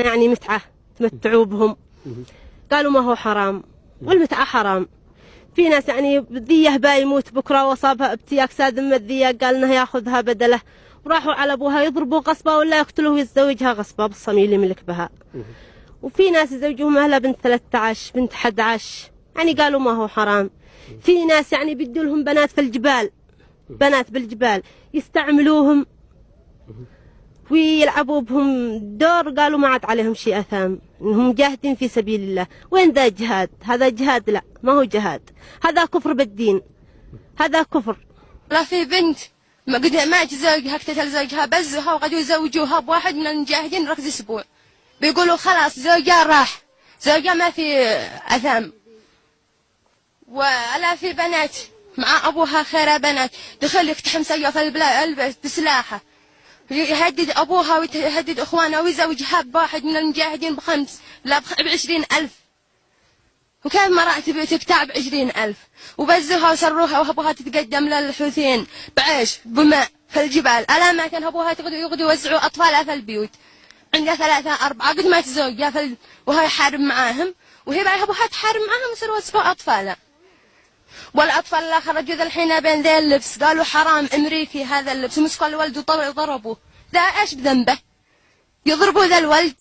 يعني متعة تمتعوا بهم. قالوا ما هو حرام، والمتعة حرام. في ناس يعني ذيه با يموت بكرة وصابها ابتياك سادم الذيه قال انه ياخذها بدله، وراحوا على ابوها يضربوا غصبا ولا يقتلوه ويتزوجها غصبا بالصميل يملك بها. وفي ناس يزوجوهم اهلها بنت 13 بنت 11، يعني قالوا ما هو حرام. في ناس يعني بيدوا لهم بنات في الجبال، بنات بالجبال يستعملوهم ويلعبوا بهم دور، قالوا ما عاد عليهم شيء أثام، إنهم جاهدين في سبيل الله. وين ذا جهاد؟ هذا جهاد؟ لا ما هو جهاد، هذا كفر بالدين، هذا كفر. لا في بنت ما قد مات زوجها، اقتتل زوجها بزها وقد يزوجوها بواحد من المجاهدين ركض أسبوع، بيقولوا خلاص زوجها راح، زوجها ما في أثام. ولا في بنات مع أبوها خير بنات دخل يقتحم سيف البيت بسلاحه، يهدد أبوها ويهدد أخوانها ويزوجها بواحد من المجاهدين ب5 لا ب20,000. وكيف مرأة تبتاع ب20,000؟ وبزوها وسروها وهبوها تتقدم للحوثيين بعيش بماء في الجبال. ألا ما كان هبوها يقعدوا يوزعوا أطفالها في البيوت، عندها 3 4 قد ما تزوجها وهي يحارب معاهم، وهي بقى هبوها تحارب معاهم ويصيروا يوزعوا أطفالها. والأطفال اللي خرجوا ذا الحين بين ذي اللبس قالوا حرام أمريكي هذا اللبس، ومسكوا الولد وضربوه. ذا إيش بذنبه يضربوا ذا الولد؟